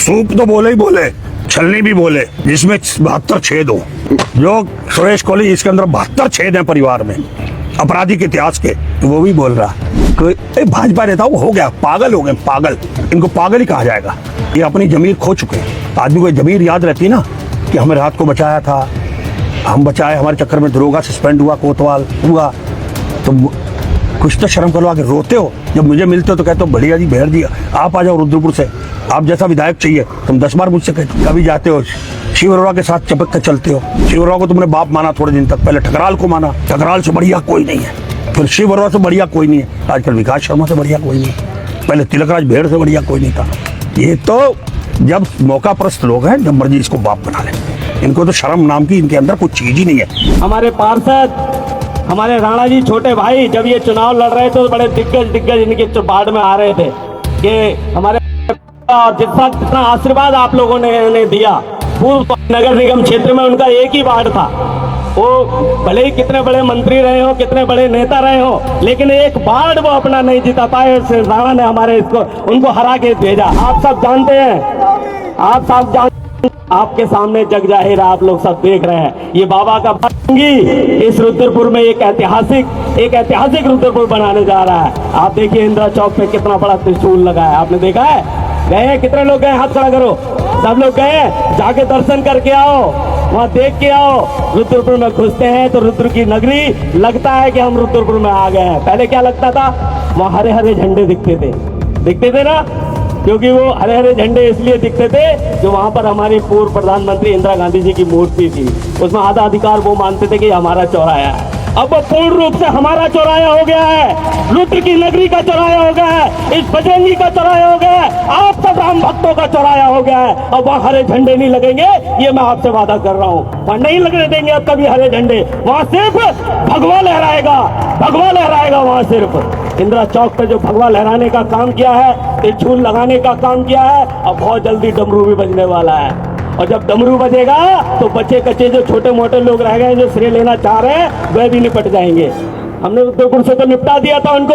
Soup तो बोले ही बोले, छलनी भी बोले, जिसमें 72 छेद हो। जो सुरेश कोहली, इसके अंदर 72 छेद हैं परिवार में, अपराधी के इतिहास के, तो वो भी बोल रहा कोई भाजपा नेता हो गया, पागल हो गए, पागल। इनको पागल ही कहा जाएगा। ये अपनी जमीर खो चुके हैं। आदमी को जमीर याद रहती ना कि हमें रात को बचाया था, हम बचाए, हमारे चक्कर में दरोगा सस्पेंड हुआ, कोतवाल हुआ, तो कुछ तो शर्म करो। आगे रोते हो, जब मुझे मिलते हो तो कहते हो बढ़िया जी, भेड़ जी, आप आ जाओ रुद्रपुर से, आप जैसा विधायक चाहिए। तुम 10 बार मुझसे कहते, कभी जाते हो शिव अरोड़ा के साथ चपक कर चलते हो। शिव अरोड़ा को तुमने बाप माना थोड़े दिन तक, पहले ठकराल को माना, ठकराल से बढ़िया कोई नहीं है, फिर शिव अरोड़ा से बढ़िया कोई नहीं है, आजकल विकास शर्मा से बढ़िया कोई नहीं है, पहले तिलकराज भेड़ से बढ़िया कोई नहीं था। ये तो जब मौका परस्त लोग हैं, जब मर्जी इसको बाप बना लें। इनको तो शर्म नाम की इनके अंदर कुछ चीज ही नहीं है। हमारे पार्षद, हमारे राणा जी छोटे भाई, जब ये चुनाव लड़ रहे थे तो बड़े दिग्गज इनके बाढ़ में आ रहे थे कि हमारे जितना आशीर्वाद आप लोगों ने दिया, पूर्व नगर निगम क्षेत्र में उनका एक ही वार्ड था। वो भले ही कितने बड़े मंत्री रहे हो, कितने बड़े नेता रहे हो, लेकिन एक वार्ड वो अपना नहीं जीता पाए। राणा ने हमारे उनको हरा के भेजा। आप सब जानते हैं, आप सब जानते, आपके सामने जग जाहिर, आप लोग सब देख रहे हैं। ये बाबा का बजरंगी इस रुद्रपुर में एक ऐतिहासिक रुद्रपुर बनाने जा रहा है। आप देखिए इंदिरा चौक पे कितना बड़ा त्रिशूल लगा है, आपने देखा है? गए हैं? कितने लोग गए? हाथ खड़ा करो। सब लोग गए? जाके दर्शन करके आओ, वहाँ देख के आओ। रुद्रपुर में घुसते हैं तो रुद्र की नगरी लगता है कि हम रुद्रपुर में आ गए हैं। पहले क्या लगता था? वहाँ हरे हरे झंडे दिखते थे ना, क्योंकि वो हरे हरे झंडे इसलिए दिखते थे जो वहां पर हमारी पूर्व प्रधानमंत्री इंदिरा गांधी जी की मूर्ति थी। उसमें आधा अधिकार वो मानते थे कि हमारा चौराया है। अब वो पूर्ण रूप से हमारा चौराया हो गया है, रुद्र की नगरी का चौराया हो गया है, इस बजरंगी का चौराया हो गया है, आप सब राम भक्तों का चौराया हो गया है। अब वहाँ हरे झंडे नहीं लगेंगे, ये मैं आपसे वादा कर रहा हूँ। वहाँ नहीं लगने देंगे अब कभी हरे झंडे। वहाँ सिर्फ भगवा लहराएगा वहाँ सिर्फ। इंदिरा चौक पे जो भगवा लहराने का काम किया है, त्रिशूल लगाने का काम किया है, अब बहुत जल्दी डमरू भी बजने वाला है। और जब डमरू बजेगा तो बच्चे कच्चे जो छोटे मोटे लोग रह गए जो श्रेय लेना चाह रहे हैं, वह भी निपट जाएंगे। हमने रुद्रपुर से तो निपटा दिया था उनको,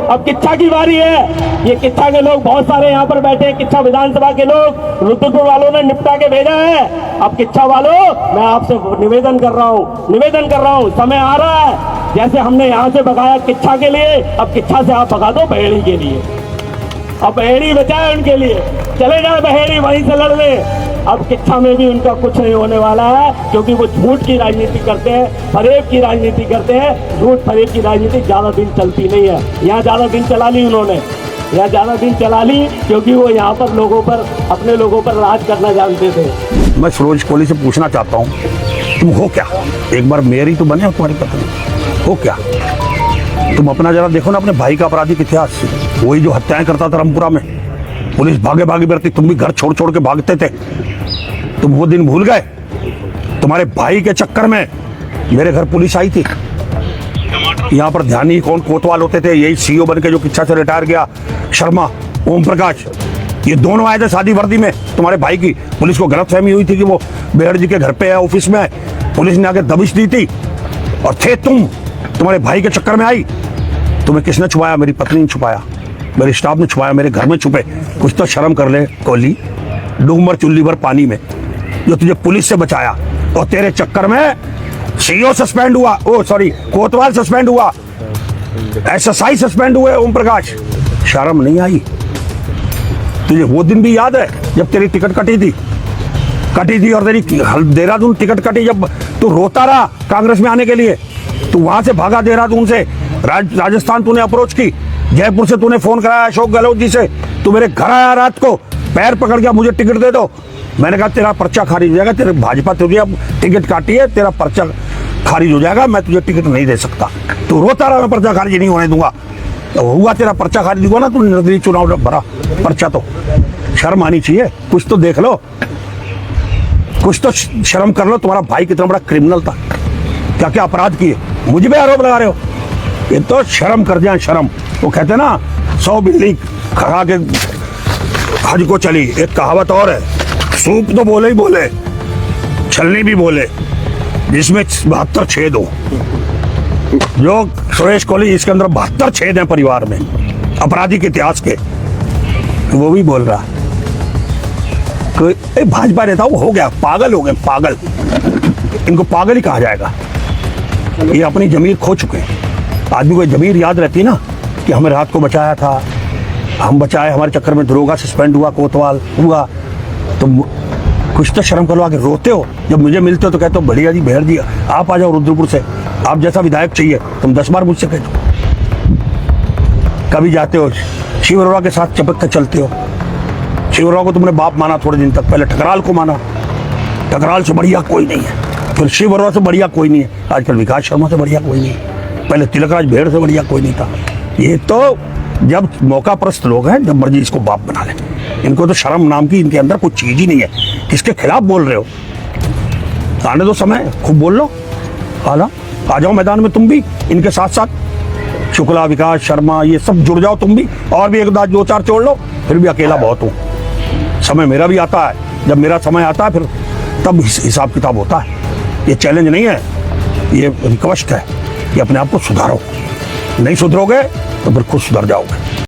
अब किच्छा की बारी है। ये किच्छा के लोग बहुत सारे यहाँ पर बैठे हैं, किच्छा विधानसभा के लोग रुद्रपुर वालों ने निपटा के भेजा है। अब किच्छा वालों, मैं आपसे निवेदन कर रहा हूँ, समय आ रहा है। जैसे हमने यहाँ से भगाया किच्छा के लिए, अब किच्छा से आप भगा दो बहेड़ी के लिए। अब बहेड़ी बचाए उनके लिए, चले जाए बहेड़ी, वहीं से लड़ ले। अब किच्छा में भी उनका कुछ नहीं होने वाला है, क्योंकि वो झूठ की राजनीति करते हैं, फरेब की राजनीति करते हैं। झूठ फरेब की राजनीति ज्यादा दिन चलती नहीं है। यहाँ ज्यादा दिन चला ली उन्होंने, क्योंकि वो यहाँ पर अपने लोगों पर राज करना जानते थे। मैं सुरेश कोहली से पूछना चाहता हूँ, तुम हो क्या? एक बार मेयर तो बने हो, तुम्हारी पत्नी हो क्या? तुम अपना जरा देखो ना, अपने भाई का आपराधिक इतिहास, वही जो हत्याएं करता था रामपुरा में, पुलिस भागे बढ़ती, तुम भी घर छोड़ के भागते थे। तुम वो दिन भूल गए? तुम्हारे भाई के चक्कर में मेरे घर पुलिस आई थी। यहाँ पर ध्यान ही कौन कोतवाल होते थे, यही सीओ बन के जो किच्छा से रिटायर गया, शर्मा, ओम प्रकाश, ये दोनों आए थे शादी वर्दी में। तुम्हारे भाई की पुलिस को गलतफहमी हुई थी कि वो बेहड़ जी के घर पे है, ऑफिस में है। पुलिस ने आके दबिश दी थी और थे तुम्हारे भाई के चक्कर में आई। तुम्हें किसने छुपाया? मेरी पत्नी ने छुपाया, मेरे स्टाफ ने छुपाया, मेरे घर में छुपे। कुछ तो शर्म कर ले कोहली, डूमर चुल्ली भर पानी में, जो तुझे पुलिस से बचाया। और तेरे चक्कर में सीओ सस्पेंड हुआ, कोतवाल सस्पेंड हुआ, एसएसआई सस्पेंड हुए, ओम प्रकाश। शर्म नहीं आई तुझे? वो दिन भी याद है जब तेरी टिकट कटी थी और तेरी देहरादून टिकट कटी, जब तू रोता रहा कांग्रेस में आने के लिए, तू वहां से भागा देहरादून से, राजस्थान तूने अप्रोच की, जयपुर से तूने फोन कराया अशोक गहलोत जी से, तू मेरे घर आया रात को, पैर पकड़ गया, मुझे टिकट दे दो। मैंने कहा तेरा पर्चा खारिज हो जाएगा, तेरे भाजपा तुझे अब टिकट काटी है, तेरा पर्चा खारिज हो जाएगा, मैं तुझे टिकट नहीं दे सकता। तू रोता रहा, मैं पर्चा खारिज नहीं होने दूंगा। तो हुआ तेरा पर्चा खारिज हुआ ना, तू निर्दलीय चुनाव भरा पर्चा। तो शर्म आनी चाहिए, कुछ तो देख लो, कुछ तो शर्म कर लो। तुम्हारा भाई कितना बड़ा क्रिमिनल था, क्या क्या अपराध किए, मुझ पे आरोप लगा रहे हो। ये तो शर्म कर जाए, शर्म। वो कहते ना 100 बिल्ली खा के हज को चली। एक कहावत और है, सूप तो बोले ही बोले, छलनी भी बोले, जिसमें 72 छेद हो। जो सुरेश कोहली, इसके अंदर 72 छेद हैं परिवार में, अपराधी के इतिहास के, वो भी बोल रहा। कोई भाजपा नेता वो हो गया, पागल हो गए, पागल। इनको पागल ही कहा जाएगा। ये अपनी जमीर खो चुके हैं। आदमी को जमीर याद रहती है ना कि हमें रात को बचाया था, हम बचाए, हमारे चक्कर में दरोगा सस्पेंड हुआ, कोतवाल हुआ। तुम कुछ तो शर्म करो, आगे रोते हो। जब मुझे मिलते हो तो कहते हो बढ़िया जी, बहर जी आप आ जाओ रुद्रपुर से, आप जैसा विधायक चाहिए। तुम 10 बार मुझसे कहते हो। कभी जाते हो शिव अरोड़ा के साथ चपक कर चलते हो। शिव अरोड़ा को तुमने बाप माना थोड़े दिन तक, पहले ठकराल को माना। ठकराल से बढ़िया कोई नहीं है, फिर शिव अरोड़ा से बढ़िया कोई नहीं है, आजकल विकास शर्मा से बढ़िया कोई नहीं है, पहले तिलकराज भेड़ से बढ़िया कोई नहीं था। ये तो जब मौका परस्त लोग हैं, जब मर्जी इसको बाप बना लें। इनको तो शर्म नाम की इनके अंदर कुछ चीज ही नहीं है। किसके खिलाफ बोल रहे हो? आने दो समय, खूब बोल लो। आला आ जाओ मैदान में तुम भी इनके साथ साथ। शुक्ला, विकास शर्मा, ये सब जुड़ जाओ तुम भी, और भी एक दो चार जोड़ लो। फिर भी अकेला बहुत हूँ। समय मेरा भी आता है, जब मेरा समय आता है फिर तब हिसाब किताब होता है। ये चैलेंज नहीं है, ये रिक्वेस्ट है कि अपने आप को सुधारो। नहीं सुधरोगे तो फिर खुद सुधर जाओगे।